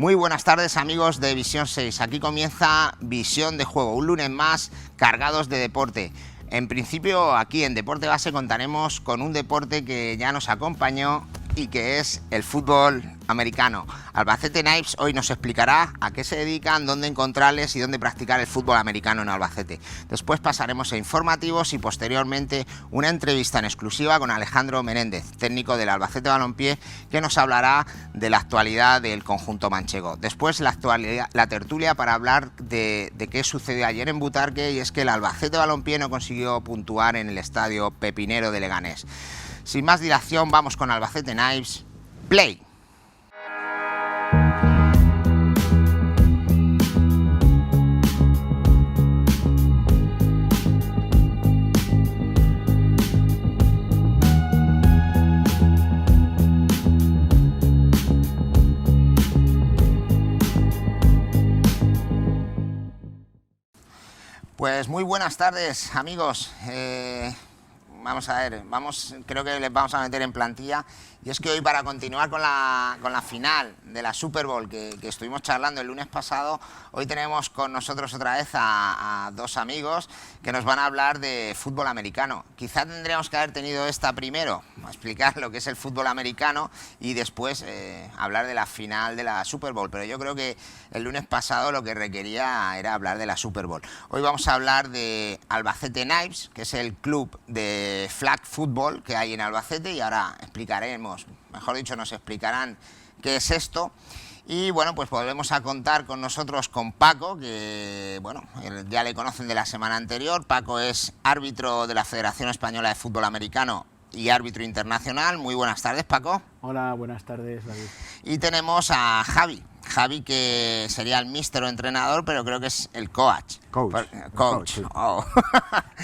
Muy buenas tardes, amigos de Visión 6. Aquí comienza Visión de Juego, un lunes más cargados de deporte. En principio, aquí en Deporte Base contaremos con un deporte que ya nos acompañó y que es el fútbol americano. Albacete Knights hoy nos explicará a qué se dedican, dónde encontrarles y dónde practicar el fútbol americano en Albacete. Después pasaremos a informativos y posteriormente una entrevista en exclusiva con Alejandro Menéndez, técnico del Albacete Balompié, que nos hablará de la actualidad del conjunto manchego. Después la tertulia para hablar de qué sucedió ayer en Butarque, y es que el Albacete Balompié no consiguió puntuar en el estadio Pepinero de Leganés. Sin más dilación, vamos con Albacete Knights. Play. Pues muy buenas tardes, amigos. Vamos a ver, creo que les vamos a meter en plantilla. Y es que hoy, para continuar con la final de la Super Bowl que estuvimos charlando el lunes pasado, hoy tenemos con nosotros otra vez a dos amigos que nos van a hablar de fútbol americano. Quizá tendríamos que haber tenido esta primero, explicar lo que es el fútbol americano, y después hablar de la final de la Super Bowl. Pero yo creo que el lunes pasado lo que requería era hablar de la Super Bowl. Hoy vamos a hablar de Albacete Knights, que es el club de flag football que hay en Albacete, y ahora mejor dicho, nos explicarán qué es esto. Y bueno, pues volvemos a contar con nosotros con Paco, que bueno, ya le conocen de la semana anterior. Paco es árbitro de la Federación Española de Fútbol Americano y árbitro internacional. Muy buenas tardes, Paco. Hola, buenas tardes, David. Y tenemos a Javi, que sería el míster o entrenador, pero creo que es el coach. Coach. Sí. Oh.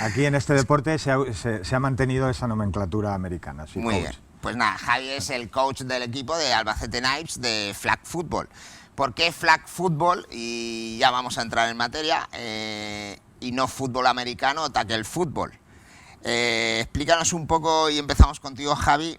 Aquí en este deporte se ha mantenido esa nomenclatura americana. Sí, muy coach. bien. Pues nada, Javi es el coach del equipo de Albacete Knights de flag football. ¿Por qué flag football? Y ya vamos a entrar en materia. Y no fútbol americano o tackle football. Explícanos un poco, y empezamos contigo, Javi,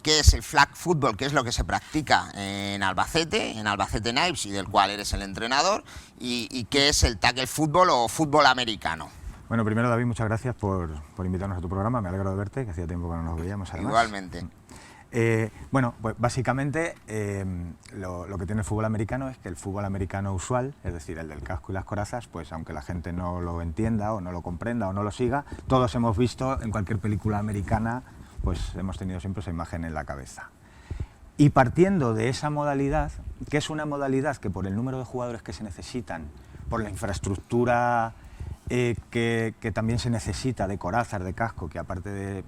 qué es el flag football, qué es lo que se practica en Albacete Knights, y del cual eres el entrenador, y qué es el tackle football o fútbol americano. Bueno, primero, David, muchas gracias por invitarnos a tu programa. Me alegro de verte, que hacía tiempo que no nos veíamos, además. Igualmente. Bueno, pues básicamente lo que tiene el fútbol americano es que el fútbol americano usual, es decir, el del casco y las corazas, pues aunque la gente no lo entienda o no lo comprenda o no lo siga, todos hemos visto en cualquier película americana, pues hemos tenido siempre esa imagen en la cabeza. Y partiendo de esa modalidad, que es una modalidad que por el número de jugadores que se necesitan, por la infraestructura que también se necesita de corazas, de casco, que aparte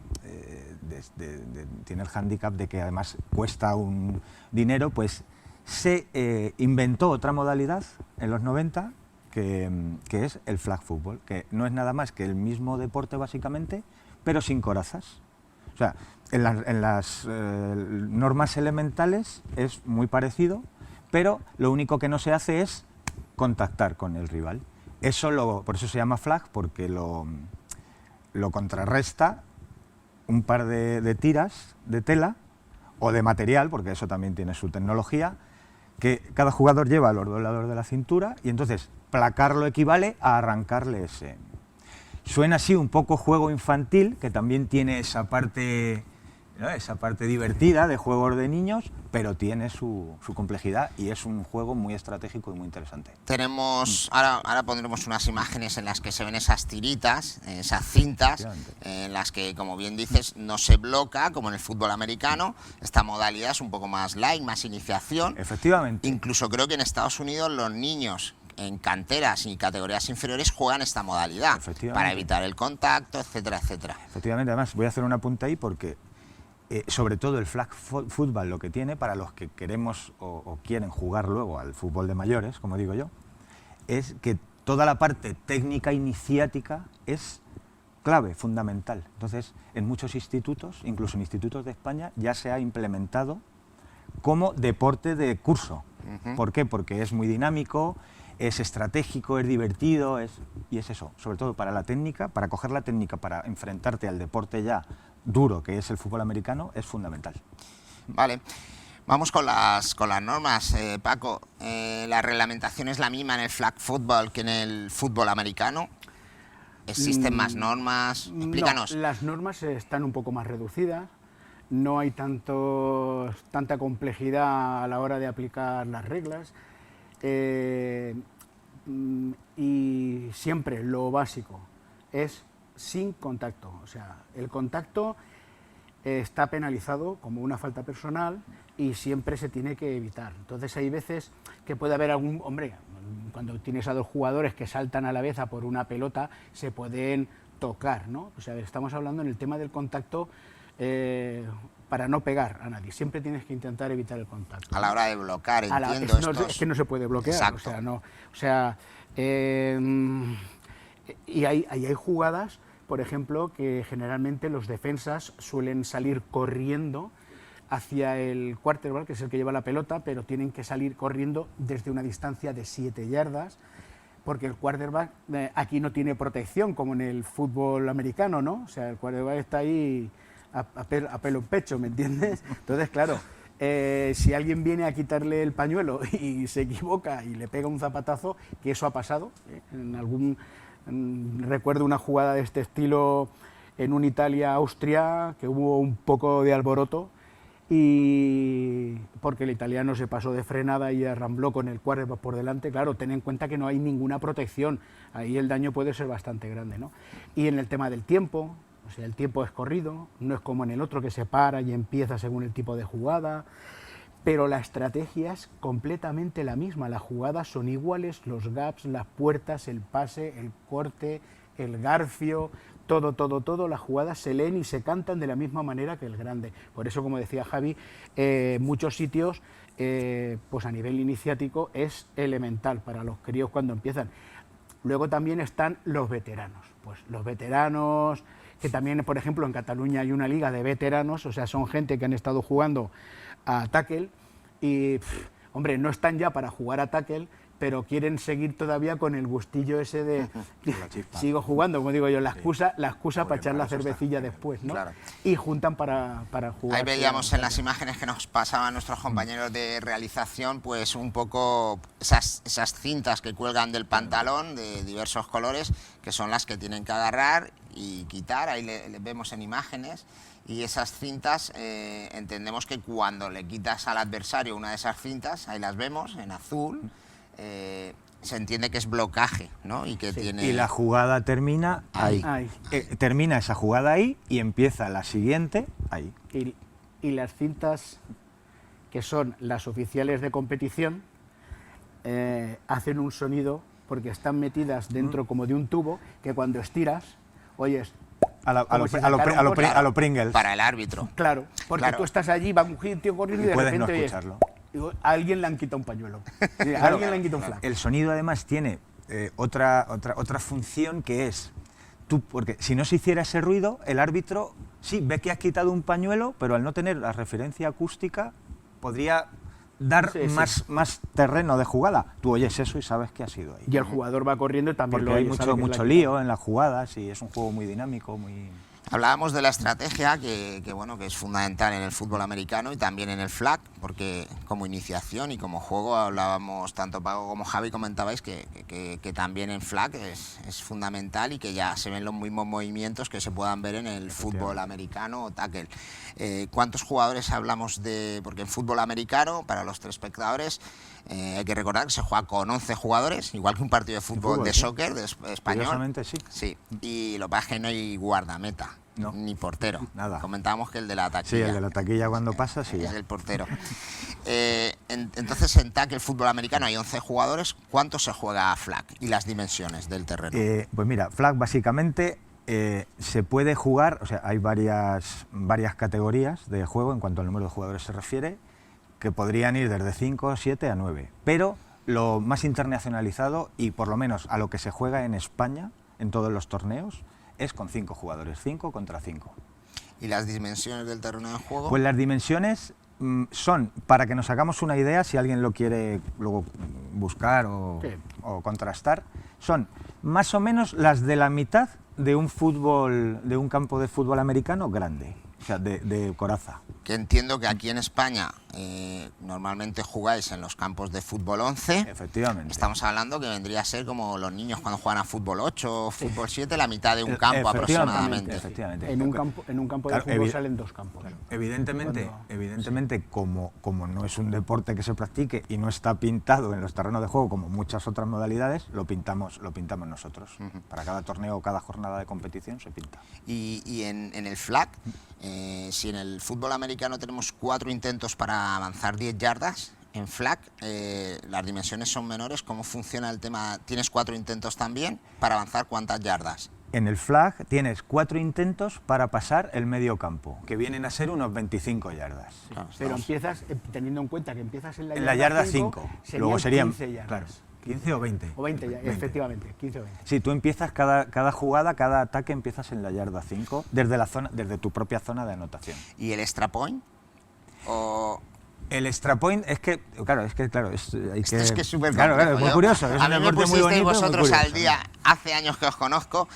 tiene el hándicap de que además cuesta un dinero, pues se inventó otra modalidad en los 90 que es el flag football, que no es nada más que el mismo deporte básicamente, pero sin corazas. O sea, en las normas elementales es muy parecido, pero lo único que no se hace es contactar con el rival. Por eso se llama flag, porque lo contrarresta un par de tiras de tela o de material, porque eso también tiene su tecnología, que cada jugador lleva a los dos lados de la cintura, y entonces placarlo equivale a arrancarle ese. Suena así un poco juego infantil, que también tiene esa parte, ¿no?, esa parte divertida de juegos de niños, pero tiene su complejidad, y es un juego muy estratégico y muy interesante. Ahora pondremos unas imágenes en las que se ven esas tiritas, esas cintas, en las que, como bien dices, no se bloca como en el fútbol americano. Esta modalidad es un poco más light, más iniciación. Efectivamente. Incluso creo que en Estados Unidos los niños en canteras y categorías inferiores juegan esta modalidad para evitar el contacto, etcétera, etcétera. Efectivamente, además voy a hacer un apunte ahí porque sobre todo el flag football lo que tiene para los que queremos o quieren jugar luego al fútbol de mayores, como digo yo, es que toda la parte técnica iniciática es clave, fundamental. Entonces, en muchos institutos, incluso en institutos de España, ya se ha implementado como deporte de curso. ¿Por qué? Porque es muy dinámico, es estratégico, es divertido, y es eso, sobre todo para la técnica, para coger la técnica, para enfrentarte al deporte ya duro, que es el fútbol americano, es fundamental. Vale. Vamos con las normas, Paco. ¿La reglamentación es la misma en el flag football que en el fútbol americano? ¿Existen más normas? Explícanos. No, las normas están un poco más reducidas, no hay tanta complejidad a la hora de aplicar las reglas y siempre lo básico es sin contacto. O sea, el contacto está penalizado como una falta personal y siempre se tiene que evitar. Entonces hay veces que puede haber algún... Hombre, cuando tienes a dos jugadores que saltan a la vez a por una pelota, se pueden tocar, ¿no? O sea, estamos hablando en el tema del contacto para no pegar a nadie. Siempre tienes que intentar evitar el contacto. A la hora de bloquear, entiendo. Es que no se puede bloquear. Exacto. O sea, no, o sea, y hay jugadas, por ejemplo, que generalmente los defensas suelen salir corriendo hacia el quarterback, que es el que lleva la pelota, pero tienen que salir corriendo desde una distancia de 7 yardas, porque el quarterback aquí no tiene protección, como en el fútbol americano, ¿no? O sea, el quarterback está ahí a pelo en pecho, ¿me entiendes? Entonces, claro, si alguien viene a quitarle el pañuelo y se equivoca y le pega un zapatazo, que eso ha pasado, recuerdo una jugada de este estilo en un Italia-Austria, que hubo un poco de alboroto, y porque el italiano se pasó de frenada y arrambló con el quarterback por delante. Claro, ten en cuenta que no hay ninguna protección, ahí el daño puede ser bastante grande, ¿no? Y en el tema del tiempo, o sea, el tiempo es corrido, no es como en el otro que se para y empieza según el tipo de jugada, pero la estrategia es completamente la misma, las jugadas son iguales, los gaps, las puertas, el pase, el corte, el garfio, todo, las jugadas se leen y se cantan de la misma manera que el grande. Por eso, como decía Javi, muchos sitios, pues a nivel iniciático es elemental para los críos cuando empiezan. Luego también están los veteranos, pues los veteranos, que también, por ejemplo, en Cataluña hay una liga de veteranos, o sea, son gente que han estado jugando a tackle y, hombre, no están ya para jugar a tackle, pero quieren seguir todavía con el gustillo ese de sigo jugando, como digo yo, la excusa para echar la cervecilla después, ¿no? Claro. Y juntan para jugar. Ahí veíamos en las imágenes que nos pasaban nuestros compañeros de realización, pues un poco esas cintas que cuelgan del pantalón de diversos colores, que son las que tienen que agarrar y quitar. Ahí le vemos en imágenes. Y esas cintas, entendemos que cuando le quitas al adversario una de esas cintas, ahí las vemos en azul, se entiende que es blocaje, ¿no? Y que tiene... Y la jugada termina ahí. Termina esa jugada ahí y empieza la siguiente ahí. Y las cintas, que son las oficiales de competición, hacen un sonido porque están metidas dentro como de un tubo que cuando estiras, oyes... A lo Pringles. Para el árbitro. Claro, porque tú estás allí, va un tío corriendo y de repente no escucharlo. A alguien le han quitado un pañuelo. A alguien le han quitado un flag. El sonido además tiene otra función que es, porque si no se hiciera ese ruido, el árbitro sí ve que has quitado un pañuelo, pero al no tener la referencia acústica podría dar más terreno de jugada. Tú oyes eso y sabes que ha sido ahí. Y el jugador va corriendo y también porque hay mucho lío en las jugadas y es un juego muy dinámico, muy... Hablábamos de la estrategia que es fundamental en el fútbol americano y también en el flag, porque como iniciación y como juego hablábamos, tanto Paco como Javi comentabais que también en flag es fundamental y que ya se ven los mismos movimientos que se puedan ver en el fútbol americano o tackle. ¿Cuántos jugadores hablamos de...? Porque en fútbol americano, para los telespectadores, hay que recordar que se juega con 11 jugadores, igual que un partido de fútbol de soccer, de español. Curiosamente, sí. Sí, y lo que pasa es que no hay guardameta. No. Ni portero. Nada. Comentábamos que el de la taquilla. Sí, el de la taquilla cuando pasa, sí. Es el portero. Entonces, en tackle, el fútbol americano, hay 11 jugadores. ¿Cuánto se juega a flag? Y las dimensiones del terreno. Pues mira, flag básicamente se puede jugar, o sea, hay varias categorías de juego en cuanto al número de jugadores se refiere, que podrían ir desde 5, 7 a 9. Pero lo más internacionalizado, y por lo menos a lo que se juega en España, en todos los torneos, es con 5 jugadores, 5 contra 5. ¿Y las dimensiones del terreno de juego? Pues las dimensiones son, para que nos hagamos una idea, si alguien lo quiere luego buscar o contrastar, son más o menos las de la mitad de un campo de fútbol americano grande, o sea, de coraza. que entiendo que aquí en España normalmente jugáis en los campos de fútbol 11. Efectivamente. Estamos hablando que vendría a ser como los niños cuando juegan a fútbol 8 o fútbol 7, la mitad de un campo aproximadamente. Efectivamente. En un campo de Claro, fútbol salen 2 campos. Evidentemente como no es un deporte que se practique y no está pintado en los terrenos de juego como muchas otras modalidades, lo pintamos nosotros. Para cada torneo o cada jornada de competición se pinta. Y en el flag, si en el fútbol americano tenemos 4 intentos para avanzar 10 yardas, en flag las dimensiones son menores. ¿Cómo funciona el tema? ¿Tienes 4 intentos también para avanzar cuántas yardas? En el flag tienes 4 intentos para pasar el medio campo, que vienen a ser unos 25 yardas. Pero empiezas, teniendo en cuenta que empiezas en la yarda 5, luego serían 15 yardas. Claro, 15 o 20. O 20, efectivamente, 15 o 20. Sí, tú empiezas cada jugada, cada ataque empiezas en la yarda 5, desde tu propia zona de anotación. ¿Y el extra point? El extra point es que Es que es súper claro, es muy curioso. Es a un mí me deporte muy pusisteis bonito, vosotros muy curioso, al día, hace años que os conozco,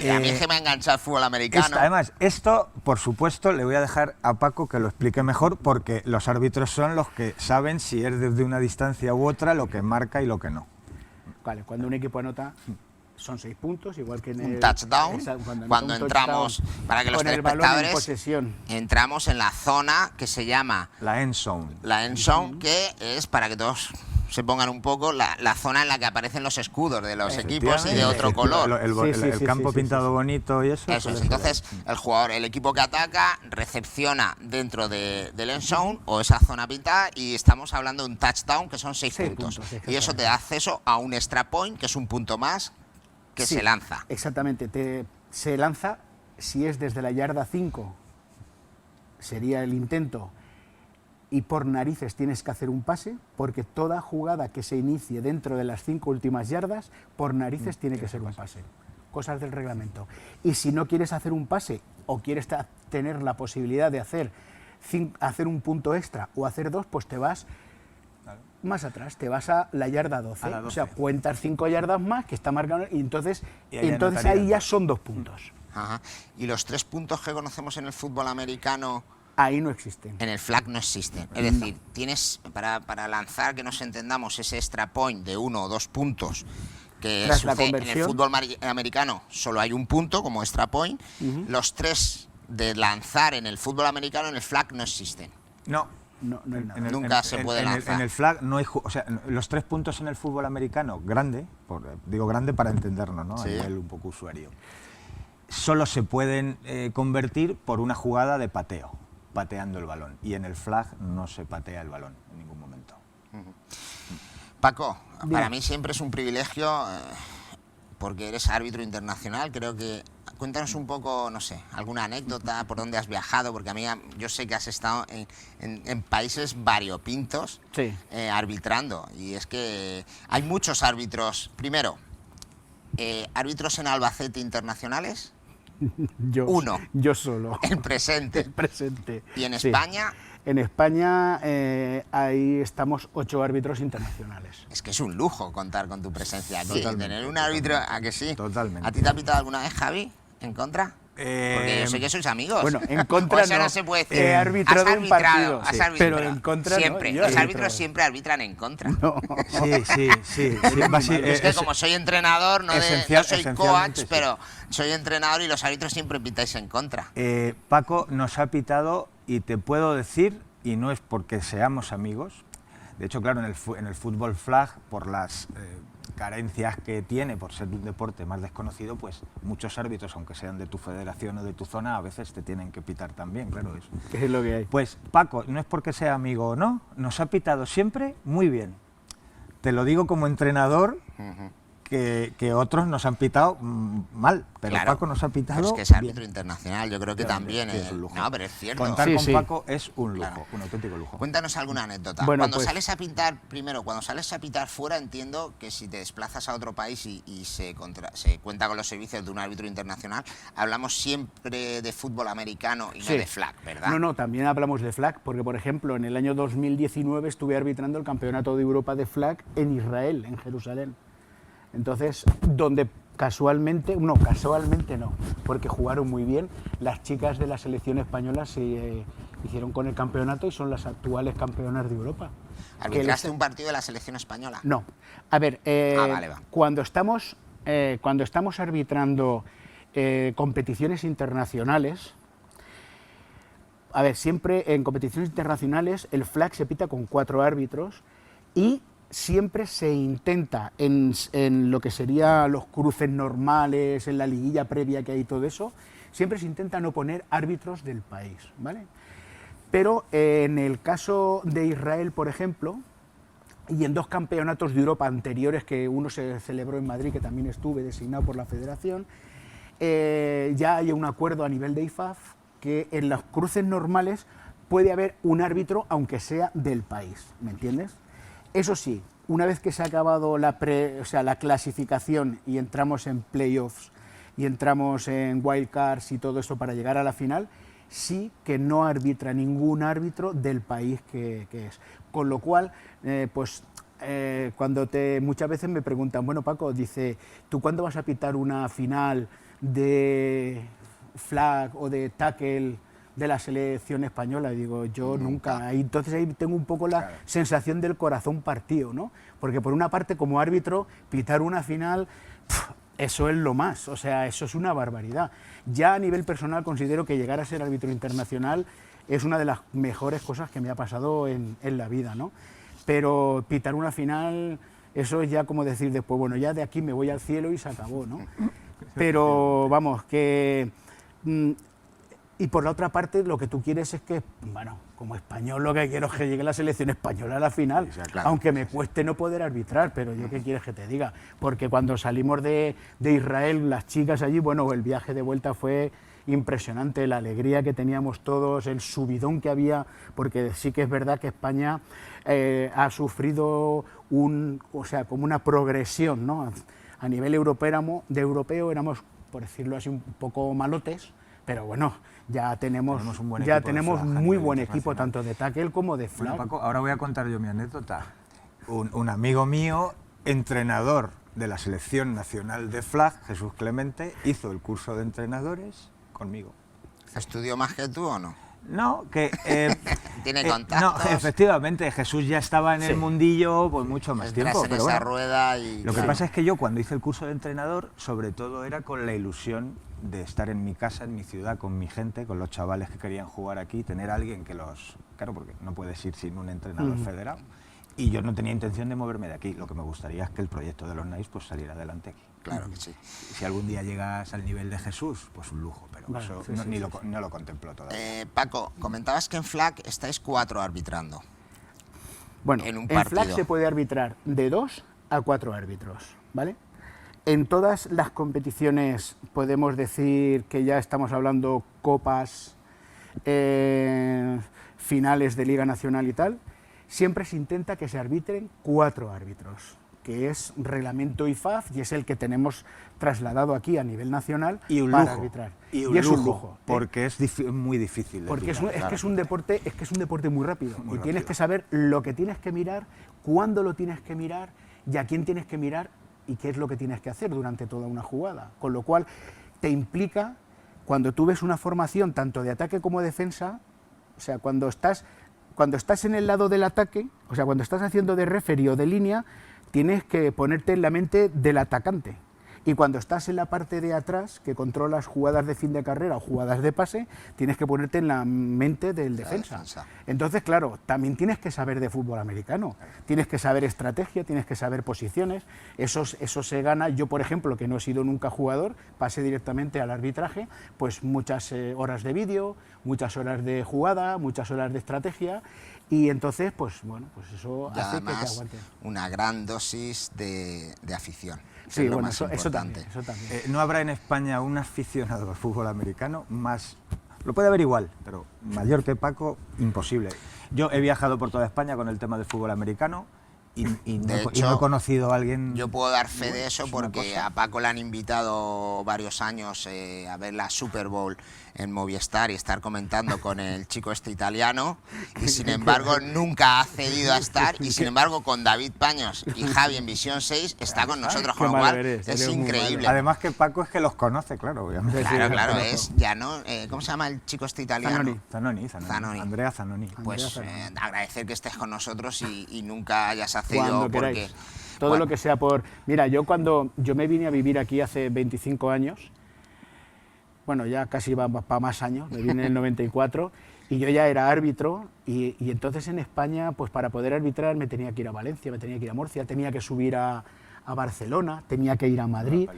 y a mí es que me ha enganchado el fútbol americano. Además, esto, por supuesto, le voy a dejar a Paco que lo explique mejor, porque los árbitros son los que saben si es desde una distancia u otra lo que marca y lo que no. Vale, cuando un equipo anota son 6 puntos, igual que en un el touchdown, cuando entramos, para que los telespectadores, entramos en la zona que se llama la end zone. La end zone, que es, para que todos se pongan un poco, la zona en la que aparecen los escudos de los equipos y de otro color. El campo pintado bonito y eso. Eso es. Entonces, el equipo que ataca recepciona dentro del end zone o esa zona pintada, y estamos hablando de un touchdown, que son 6 puntos. Y eso te da acceso a un extra point, que es un punto más que se lanza. Exactamente, se lanza si es desde la yarda 5, sería el intento, y por narices tienes que hacer un pase, porque toda jugada que se inicie dentro de las 5 últimas yardas, por narices tiene que ser un pase. Cosas del reglamento. Y si no quieres hacer un pase o quieres tener la posibilidad de hacer un punto extra o hacer 2, pues te vas más atrás, te vas a la yarda 12. O sea, cuentas 5 yardas más que está marcado, y entonces ahí ya son 2 puntos. Ajá. ¿Y los 3 puntos que conocemos en el fútbol americano? Ahí no existen. En el flag no existen. Es decir, tienes para lanzar, que nos entendamos, ese extra point de 1 o 2 puntos, que en el fútbol americano solo hay un punto como extra point. Los 3 de lanzar en el fútbol americano, en el flag no existen. No. Nunca se puede lanzar. En el flag no hay, o sea, los 3 puntos en el fútbol americano, digo grande para entendernos, ¿no? Sí. A nivel un poco usuario. Solo se pueden convertir por una jugada de pateo, pateando el balón. Y en el flag no se patea el balón en ningún momento. Paco, para mí siempre es un privilegio, porque eres árbitro internacional. Creo que cuéntanos un poco, no sé, alguna anécdota, por dónde has viajado, porque yo sé que has estado en países variopintos, sí, arbitrando, y es que hay muchos árbitros. Primero, árbitros en Albacete internacionales. Uno. Yo solo. El presente. El presente. ¿Y en España? En España ahí estamos 8 árbitros internacionales. Es que es un lujo contar con tu presencia aquí. Tener un árbitro, ¿a que sí? Totalmente. ¿A ti te ha pitado alguna vez, Javi, en contra? Porque yo sé que sois amigos. Bueno, en contra no se puede decir. He arbitrado has un partido, has pero en contra siempre. No. Los árbitros siempre arbitran en contra. No. Sí. Es que como soy entrenador, no soy coach, sí. Pero soy entrenador, y los árbitros siempre pitáis en contra. Paco nos ha pitado, y te puedo decir, y no es porque seamos amigos, de hecho, claro, en el fútbol flag, por las carencias que tiene, por ser un deporte más desconocido, pues muchos árbitros, aunque sean de tu federación o de tu zona, a veces te tienen que pitar también, claro. Eso. ¿Qué es lo que hay? Pues Paco, no es porque sea amigo o no, nos ha pitado siempre muy bien. Te lo digo como entrenador, que otros nos han pitado mal, pero claro, Paco nos ha pitado. Pero es que es árbitro internacional, yo creo que también es un lujo. No, pero es cierto. Contar con Paco es un lujo, claro, un auténtico lujo. Cuéntanos alguna anécdota. Bueno, cuando sales a pintar fuera, entiendo que si te desplazas a otro país y se cuenta con los servicios de un árbitro internacional, hablamos siempre de fútbol americano y no de flag, ¿verdad? No, también hablamos de flag, porque por ejemplo en el año 2019 estuve arbitrando el Campeonato de Europa de flag en Israel, en Jerusalén. Entonces, donde casualmente no, porque jugaron muy bien, las chicas de la selección española hicieron con el campeonato y son las actuales campeonas de Europa. ¿Arbitraste un partido de la selección española? No. A ver, vale, va. cuando estamos arbitrando competiciones internacionales, a ver, siempre en competiciones internacionales el flag se pita con 4 árbitros y siempre se intenta en lo que serían los cruces normales, en la liguilla previa que hay y todo eso, siempre se intenta no poner árbitros del país, ¿vale? Pero en el caso de Israel, por ejemplo, y en 2 campeonatos de Europa anteriores, que uno se celebró en Madrid, que también estuve designado por la federación, ya hay un acuerdo a nivel de IFAF que en los cruces normales puede haber un árbitro aunque sea del país, ¿me entiendes? Eso sí, una vez que se ha acabado la clasificación y entramos en playoffs y entramos en wildcards y todo eso para llegar a la final, sí que no arbitra ningún árbitro del país que es. Con lo cual, muchas veces me preguntan, bueno, Paco, dice, ¿tú cuándo vas a pitar una final de flag o de tackle de la selección española? Y digo, yo nunca. Entonces ahí tengo un poco la sensación del corazón partido, ¿no? Porque por una parte, como árbitro, pitar una final, eso es lo más, o sea, eso es una barbaridad. Ya a nivel personal considero que llegar a ser árbitro internacional es una de las mejores cosas que me ha pasado en la vida, ¿no? Pero pitar una final, eso es ya como decir después, bueno, ya de aquí me voy al cielo y se acabó, ¿no? Pero vamos, que... Y por la otra parte, lo que tú quieres es que, bueno, como español lo que quiero es que llegue la selección española a la final, sí, claro. aunque me cueste no poder arbitrar, pero yo qué quieres que te diga, porque cuando salimos de Israel, las chicas allí, bueno, el viaje de vuelta fue impresionante, la alegría que teníamos todos, el subidón que había, porque sí que es verdad que España ha sufrido como una progresión, ¿no? A nivel europeo éramos, por decirlo así, un poco malotes, pero bueno, ya tenemos muy buen equipo, tanto de tackle como de flag. Bueno, Paco, ahora voy a contar yo mi anécdota. Un amigo mío, entrenador de la selección nacional de flag, Jesús Clemente, hizo el curso de entrenadores conmigo. ¿Estudió más que tú o no? No, que... ¿Tiene contactos? No, efectivamente, Jesús ya estaba en el mundillo pues mucho más tiempo. En Pero esa bueno, rueda y... lo que pasa es que yo cuando hice el curso de entrenador, sobre todo era con la ilusión de estar en mi casa, en mi ciudad, con mi gente, con los chavales que querían jugar aquí, tener a alguien que los... Claro, porque no puedes ir sin un entrenador federado. Y yo no tenía intención de moverme de aquí. Lo que me gustaría es que el proyecto de los Nice pues saliera adelante aquí. Claro que sí. Si algún día llegas al nivel de Jesús, pues un lujo, pero Vale, eso sí, no lo contemplo todavía. Paco, comentabas que en flag estáis 4 arbitrando. Bueno, en un en flag partido. se puede arbitrar de 2 a 4 árbitros, ¿vale? En todas las competiciones podemos decir que ya estamos hablando copas, finales de Liga Nacional y tal, siempre se intenta que se arbitren 4 árbitros, que es reglamento IFAF y es el que tenemos trasladado aquí a nivel nacional para arbitrar. Y es un lujo, porque es muy difícil de porque pitar, es un deporte muy rápido Muy y tienes rápido. que saber lo que tienes que mirar, cuándo lo tienes que mirar y a quién tienes que mirar y qué es lo que tienes que hacer durante toda una jugada. Con lo cual te implica, cuando tú ves una formación tanto de ataque como de defensa, o sea, cuando estás en el lado del ataque, o sea, cuando estás haciendo de referee o de línea, tienes que ponerte en la mente del atacante. Y cuando estás en la parte de atrás, que controlas jugadas de fin de carrera o jugadas de pase, tienes que ponerte en la mente del defensa. Entonces, claro, también tienes que saber de fútbol americano, tienes que saber estrategia, tienes que saber posiciones, eso se gana. Yo, por ejemplo, que no he sido nunca jugador, pasé directamente al arbitraje, pues muchas horas de vídeo, muchas horas de jugada, muchas horas de estrategia, y entonces, pues bueno, pues eso Y hace además, que te aguante. una gran dosis de afición. Sí, Es lo bueno, más eso importante. también. No habrá en España un aficionado al fútbol americano más... Lo puede haber igual, pero mayor que Paco, imposible. Yo he viajado por toda España con el tema del fútbol americano y no, De y hecho, no he conocido a alguien... Yo puedo dar fe de eso es una porque cosa. a Paco le han invitado varios años a ver la Super Bowl en Movistar y estar comentando con el chico este italiano, y sin embargo nunca ha cedido a estar, y sin embargo con David Paños y Javi en Visión 6 está con nosotros, Qué con lo malo cual eres, es eres muy increíble. Además que Paco es que los conoce, claro, obviamente. Sí, Claro, sí, claro, lo es ya no, ¿cómo se llama el chico este italiano? Zanoni. Zanoni. Andrea Zanoni. Pues Andrea Zanoni. agradecer que estés con nosotros y nunca hayas accedido Cuando porque queráis. Todo lo que sea por... Mira, yo cuando yo me vine a vivir aquí hace 25 años, bueno, ya casi va para más años, me vine en el 94, y yo ya era árbitro, y entonces en España, pues para poder arbitrar me tenía que ir a Valencia, me tenía que ir a Murcia, tenía que subir a Barcelona, tenía que ir a Madrid.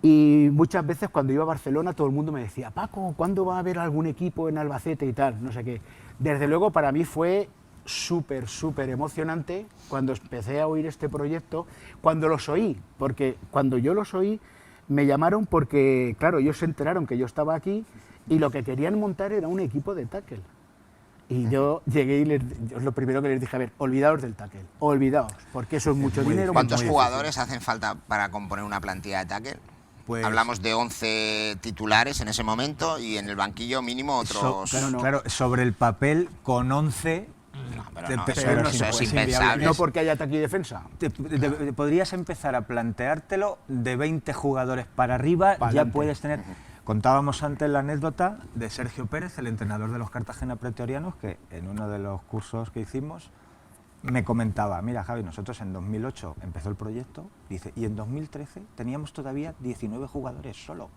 Y muchas veces cuando iba a Barcelona todo el mundo me decía, Paco, ¿cuándo va a haber algún equipo en Albacete y tal? No sé qué. Desde luego para mí fue súper, súper emocionante cuando empecé a oír este proyecto, cuando los oí, porque cuando yo los oí me llamaron porque, claro, ellos se enteraron que yo estaba aquí y lo que querían montar era un equipo de tackle. Y yo llegué y yo lo primero que les dije, a ver, olvidaos del tackle, olvidaos, porque eso es mucho dinero. ¿Cuántos muy jugadores hacen falta para componer una plantilla de tackle? Pues- Hablamos de 11 titulares en ese momento y en el banquillo mínimo otros... Claro, sobre el papel con 11... pero te- no, te- eso pero no sin- es sin impensable. viable. No porque haya ataque y defensa. Podrías empezar a planteártelo de 20 jugadores para arriba, Pa' ya adelante. puedes tener... Contábamos antes la anécdota de Sergio Pérez, el entrenador de los Cartagena Pretorianos, que en uno de los cursos que hicimos me comentaba, mira Javi, nosotros en 2008 empezó el proyecto, dice, y en 2013 teníamos todavía 19 jugadores solo.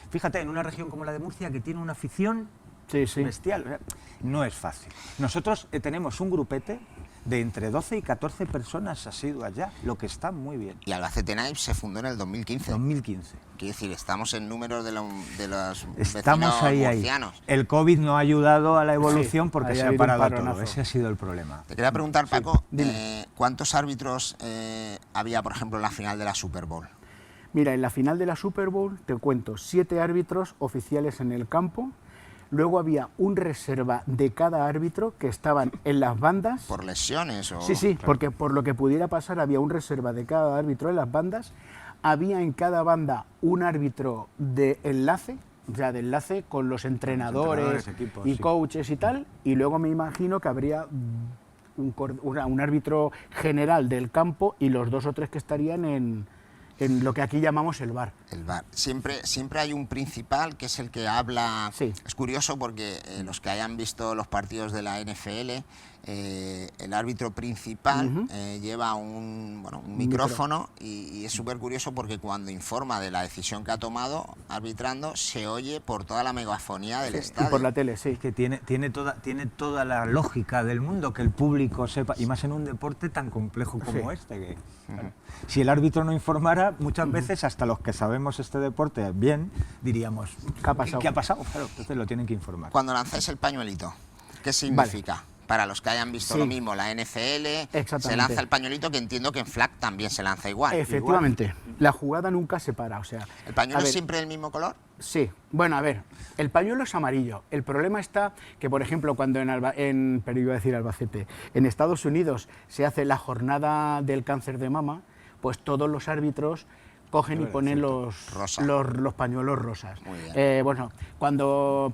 Fíjate, en una región como la de Murcia, que tiene una afición Sí, sí. bestial, o sea, no es fácil. Nosotros tenemos un grupete de entre 12 y 14 personas asiduas ya, lo que está muy bien. Y Albacete Knights se fundó en el 2015. 2015. Quiero decir, estamos en números de los Estamos vecinos ahí. murcianos. El COVID no ha ayudado a la evolución Sí, porque ahí se ha ha habido un parado paronazo. todo. Ese ha sido el problema. Te quería preguntar, Paco, dime. ¿cuántos árbitros había, por ejemplo, en la final de la Super Bowl? Mira, en la final de la Super Bowl, te cuento, 7 árbitros oficiales en el campo, luego había un reserva de cada árbitro que estaban en las bandas. ¿Por lesiones o...? Sí, sí, porque por lo que pudiera pasar había un reserva de cada árbitro en las bandas, había en cada banda un árbitro de enlace, o sea, de enlace con los entrenadores, equipos, y sí. coaches y tal, y luego me imagino que habría un árbitro general del campo y los 2 o 3 que estarían en lo que aquí llamamos el bar. El VAR. Siempre hay un principal que es el que habla. Sí. Es curioso porque los que hayan visto los partidos de la NFL, el árbitro principal lleva un micrófono y es súper curioso porque cuando informa de la decisión que ha tomado arbitrando se oye por toda la megafonía del Y estadio. por la tele, sí. Es que tiene toda la lógica del mundo que el público sepa, y más en un deporte tan complejo como Sí. este. Que, claro, si el árbitro no informara, muchas veces hasta los que sabemos este deporte bien, diríamos, ¿Qué ha pasado? ¿Qué ha pasado? Claro, entonces lo tienen que informar. Cuando lanzáis el pañuelito, ¿qué significa? Para los que hayan visto Sí. lo mismo, la NFL, se Exactamente. lanza el pañuelito, que entiendo que en flag también se lanza igual. Efectivamente, la jugada nunca se para, o sea... ¿El pañuelo a es ver, siempre del mismo color? Sí, bueno, a ver, el pañuelo es amarillo. El problema está que, por ejemplo, cuando pero iba a decir Albacete, en Estados Unidos se hace la jornada del cáncer de mama, pues todos los árbitros cogen y ponen Rosa. los pañuelos rosas. Muy bien.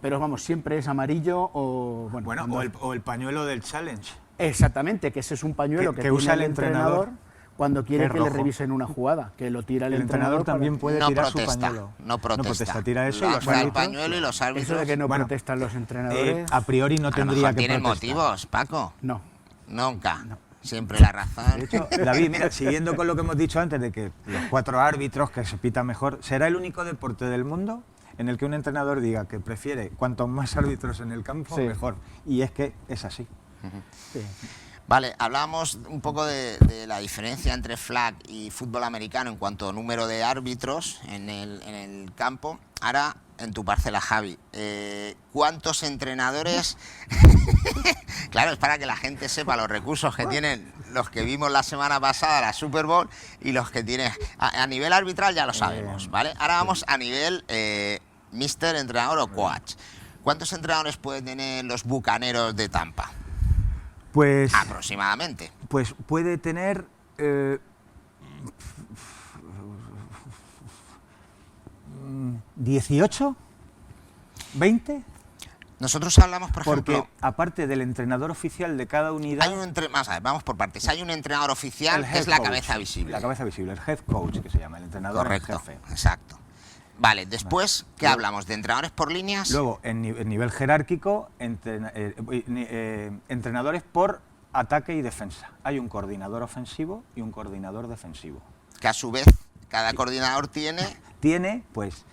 Pero vamos, siempre es amarillo o... Bueno, cuando- o el pañuelo del challenge. Exactamente, que ese es un pañuelo que que usa tiene el entrenador, cuando quiere que que es le rojo. revisen una jugada, que lo tira el El entrenador para- también puede No tirar protesta, su pañuelo. no protesta. Tira eso y los Lanza el árbitros... pañuelo y los árbitros... Eso de que no Bueno, protestan los entrenadores... a priori no a lo tendría mejor que tienen protestar. motivos, Paco. No. Nunca. Siempre la razón. De hecho, David, mira, siguiendo con lo que hemos dicho antes de que los 4 árbitros, que se pita mejor, será el único deporte del mundo en el que un entrenador diga que prefiere cuantos más árbitros en el campo, Sí. mejor. Y es que es así. Sí. Vale, hablábamos un poco de la diferencia entre flag y fútbol americano en cuanto a número de árbitros en el campo. Ahora, en tu parcela, Javi, ¿cuántos entrenadores? Claro, es para que la gente sepa los recursos que tienen los que vimos la semana pasada, la Super Bowl, y los que tienen... A nivel arbitral ya lo sabemos, ¿vale? Ahora vamos a nivel mister, entrenador o coach. ¿Cuántos entrenadores pueden tener los Bucaneros de Tampa? Pues, Aproximadamente. Pues puede tener 18, 20. Nosotros hablamos, por Porque ejemplo, aparte del entrenador oficial de cada unidad, hay un vamos a ver, vamos por partes. Hay un entrenador oficial el que head es la coach, cabeza visible. La cabeza visible, el head coach, que se llama, el entrenador en Correcto, jefe. exacto. Vale, después, ¿qué Luego- hablamos? ¿De entrenadores por líneas? Luego, en nivel jerárquico, entrenadores por ataque y defensa. Hay un coordinador ofensivo y un coordinador defensivo. Que a su vez, cada coordinador tiene... Tiene, pues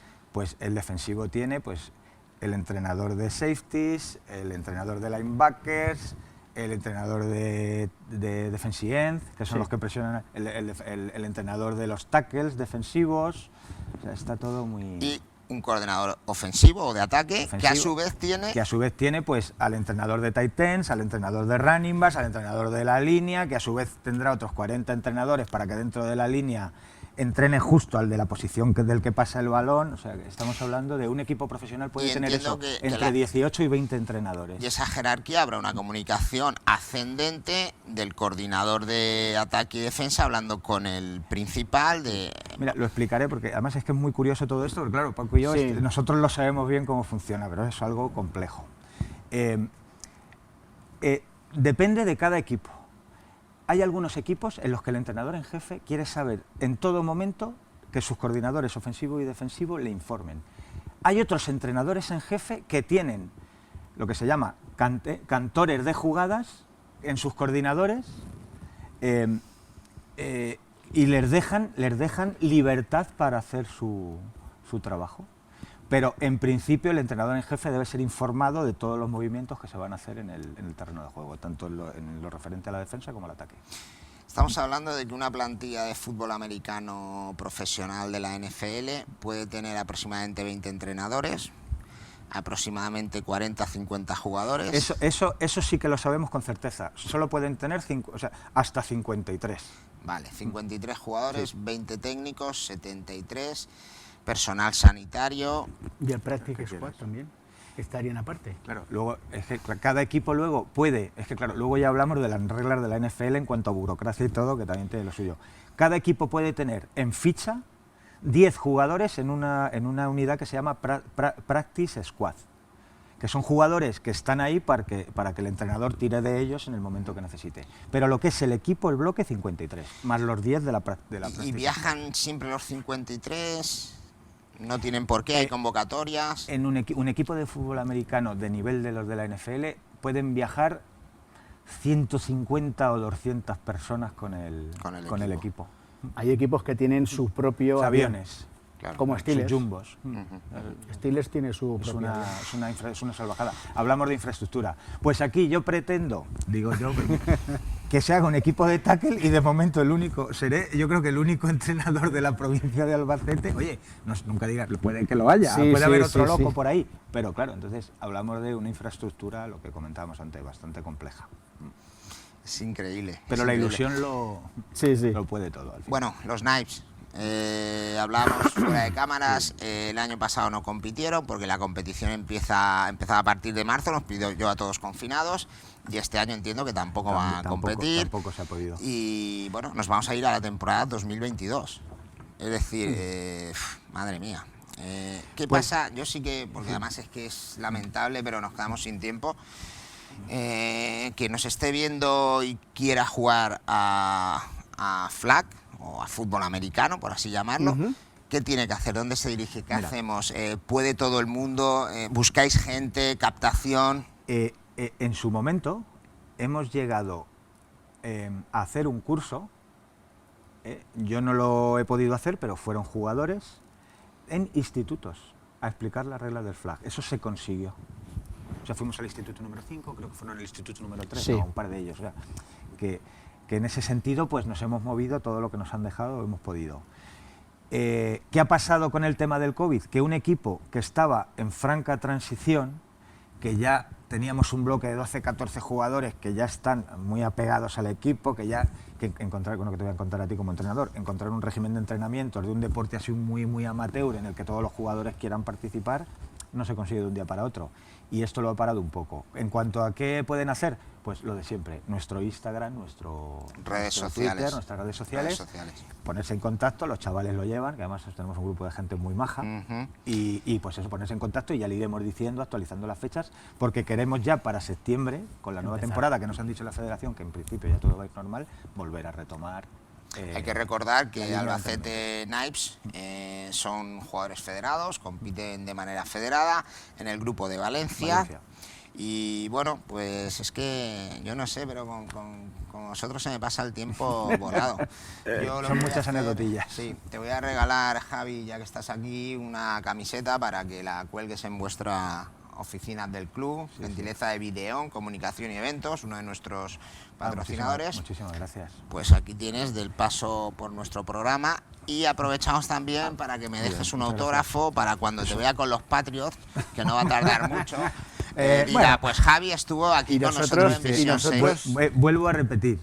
el defensivo tiene, pues, el entrenador de safeties, el entrenador de linebackers, el entrenador de defensive end, que son Sí. los que presionan, el entrenador de los tackles defensivos. O sea, está todo muy... Y un coordinador ofensivo o de ataque, que a ofensivo, su vez tiene... que a su vez tiene, pues, al entrenador de tight ends, al entrenador de running backs, al entrenador de la línea, que a su vez tendrá otros 40 entrenadores para que dentro de la línea entrene justo al de la posición del que pasa el balón. O sea, que estamos hablando de un equipo profesional puede Y tener entiendo eso, que entre 18 y 20 entrenadores. Y esa jerarquía habrá una comunicación ascendente del coordinador de ataque y defensa hablando con el principal de... Mira, lo explicaré porque además es que es muy curioso todo esto, porque claro, Paco y yo, Sí. nosotros lo sabemos bien cómo funciona, pero es algo complejo. Depende de cada equipo. Hay algunos equipos en los que el entrenador en jefe quiere saber en todo momento que sus coordinadores ofensivo y defensivo le informen. Hay otros entrenadores en jefe que tienen lo que se llama cantores de jugadas en sus coordinadores y les dejan libertad para hacer su trabajo. Pero en principio el entrenador en jefe debe ser informado de todos los movimientos que se van a hacer en el terreno de juego, tanto en lo referente a la defensa como al ataque. Estamos hablando de que una plantilla de fútbol americano profesional de la NFL puede tener aproximadamente 20 entrenadores, aproximadamente 40-50 jugadores. Eso sí que lo sabemos con certeza. Solo pueden tener hasta 53. Vale, 53 jugadores, Sí. 20 técnicos, 73, personal sanitario. Y el Practice ¿Qué Squad quieres? también estarían aparte. Claro, luego es que cada equipo luego puede, es que claro, luego ya hablamos de las reglas de la NFL en cuanto a burocracia y todo, que también tiene lo suyo. Cada equipo puede tener en ficha 10 jugadores en una unidad que se llama Practice Squad, que son jugadores que están ahí para que el entrenador tire de ellos en el momento que necesite. Pero lo que es el equipo, el bloque, 53, más los 10 de la ¿Y Practice viajan siempre los 53? ¿No tienen por qué? ¿Hay convocatorias? En un equipo de fútbol americano de nivel de los de la NFL pueden viajar 150 o 200 personas con el equipo. Hay equipos que tienen su propio Aviones, Claro. como sus Steelers. jumbos. Steelers tiene su Es propio es una salvajada. Hablamos de infraestructura. Pues aquí yo pretendo, digo yo, que se haga un equipo de tackle y de momento yo creo que el único entrenador de la provincia de Albacete. Oye, nunca digas, puede que lo haya, Sí, puede haber sí, otro sí, loco sí. por ahí. Pero claro, entonces hablamos de una infraestructura, lo que comentábamos antes, bastante compleja. Es increíble. Pero es la increíble. ilusión lo puede todo al final. Bueno, los Knives. Hablábamos fuera de cámaras, el año pasado no compitieron porque la competición empezaba a partir de marzo, nos pidió yo a todos confinados y este año entiendo que tampoco va a competir. Tampoco se ha podido. Y bueno, nos vamos a ir a la temporada 2022. Es decir, madre mía. ¿Qué pasa? Yo sí que, porque además es que es lamentable, pero nos quedamos sin tiempo. Que nos esté viendo y quiera jugar a flag o a fútbol americano, por así llamarlo. ¿Qué tiene que hacer? ¿Dónde se dirige? ¿Qué hacemos? ¿Puede todo el mundo? ¿Buscáis gente? ¿Captación? En su momento hemos llegado a hacer un curso, yo no lo he podido hacer, pero fueron jugadores en institutos a explicar las reglas del flag. Eso se consiguió. O sea, fuimos al instituto número 5, creo que fueron al instituto número 3, Sí. no, un par de ellos. O sea, que en ese sentido pues nos hemos movido, todo lo que nos han dejado hemos podido. ¿Qué ha pasado con el tema del COVID? Que un equipo que estaba en franca transición, que ya teníamos un bloque de 12-14 jugadores que ya están muy apegados al equipo, que encontrar, con lo que te voy a contar a ti como entrenador, encontrar un régimen de entrenamiento de un deporte así muy, muy amateur en el que todos los jugadores quieran participar, no se consigue de un día para otro. Y esto lo ha parado un poco. En cuanto a qué pueden hacer, Pues lo de siempre, nuestro Instagram, nuestro sociales. Twitter, nuestras redes sociales, ponerse en contacto, los chavales lo llevan, que además tenemos un grupo de gente muy maja, y pues eso, ponerse en contacto y ya le iremos diciendo, actualizando las fechas, porque queremos ya para septiembre, con la nueva temporada que nos han dicho en la federación, que en principio ya todo va a ir normal, volver a retomar. Hay que recordar que Albacete Knights son jugadores federados, compiten de manera federada en el grupo de Valencia. Y bueno, pues es que yo no sé, pero con vosotros se me pasa el tiempo volado. Son muchas anécdotillas. Sí, te voy a regalar, Javi, ya que estás aquí, una camiseta para que la cuelgues en vuestra oficinas del club, Gentileza de Videón, Comunicación y Eventos, uno de nuestros patrocinadores. Muchísimas gracias. Pues aquí tienes del paso por nuestro programa y aprovechamos también para que me dejes un autógrafo para cuando te vea con los Patriots, que no va a tardar mucho. Diga, bueno, pues Javi estuvo aquí con nosotros en Visión 6. Vuelvo a repetir,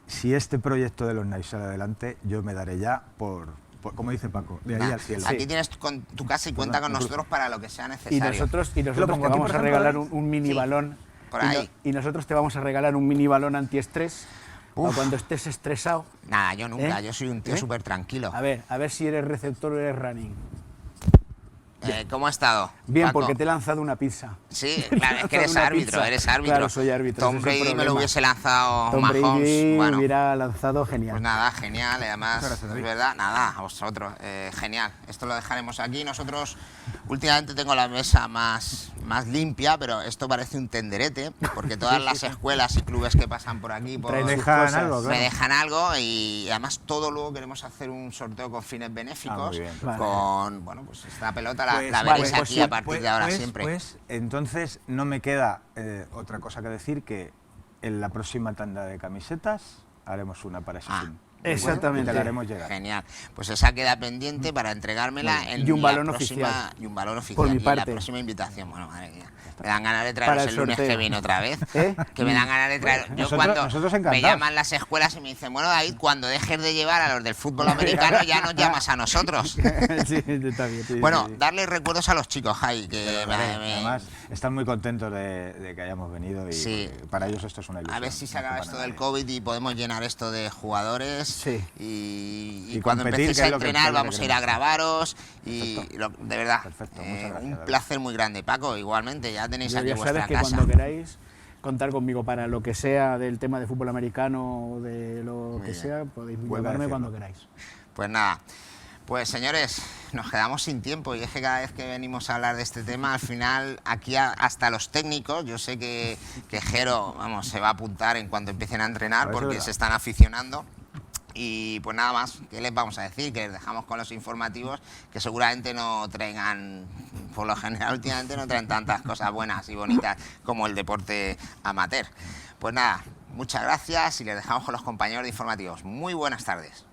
si este proyecto de los Knights sale adelante, yo me daré ya por como dice Paco, de ahí al cielo. Aquí tienes tu casa y cuenta con nosotros para lo que sea necesario. Y nosotros te vamos a regalar un mini balón. Por ahí. Y nosotros te vamos a regalar un mini balón antiestrés para cuando estés estresado. Nada, yo nunca, yo soy un tío súper tranquilo. A ver si eres receptor o eres running. ¿Cómo ha estado? Bien, Paco? porque te he lanzado una pizza. Sí, claro, es que eres árbitro, Claro, soy árbitro. Tom Brady me lo hubiese lanzado Tom Mahomes. Brady bueno, hubiera lanzado genial. Pues nada, genial, además, gracias, es verdad, nada, a vosotros, genial. Esto lo dejaremos aquí. Nosotros, últimamente tengo la mesa más limpia, pero esto parece un tenderete, porque todas las escuelas y clubes que pasan por aquí me dejan algo, me dejan algo, y además todo luego queremos hacer un sorteo con fines benéficos, con, bueno, pues esta pelota la veréis aquí a partir de ahora siempre. Pues entonces no me queda otra cosa que decir que en la próxima tanda de camisetas haremos una para ese fin. Exactamente. Te la haremos llegar. Genial. Pues esa queda pendiente para entregármela en y un balón la próxima, oficial. Y un balón oficial. Por mi parte. En la próxima invitación. Bueno, madre mía. Me dan ganas de traeros el lunes sorteo. que viene otra vez. Que me dan ganas de traer. Yo nosotros cuando me llaman las escuelas y me dicen, bueno, David, cuando dejes de llevar a los del fútbol americano ya nos llamas a nosotros. Sí, está bien. Bueno, darle recuerdos a los chicos, Jai, que además están muy contentos de que hayamos venido y para ellos esto es una ilusión. A ver si se acaba esto del COVID y podemos llenar esto de jugadores. Sí. Y cuando empecéis a entrenar vamos a ir a grabaros. Y de verdad, perfecto, muchas gracias, un placer muy grande, Paco. Igualmente, ya tenéis aquí vuestra casa. Ya sabes que cuando queráis contar conmigo para lo que sea del tema de fútbol americano o de lo que sea, podéis llamarme cuando queráis. Pues nada. Pues señores, nos quedamos sin tiempo y es que cada vez que venimos a hablar de este tema, al final aquí hasta los técnicos, yo sé que Jero, vamos, se va a apuntar en cuanto empiecen a entrenar porque se están aficionando. Y pues nada más, ¿qué les vamos a decir? Que les dejamos con los informativos que seguramente no traigan, por lo general últimamente no traen tantas cosas buenas y bonitas como el deporte amateur. Pues nada, muchas gracias y les dejamos con los compañeros de informativos. Muy buenas tardes.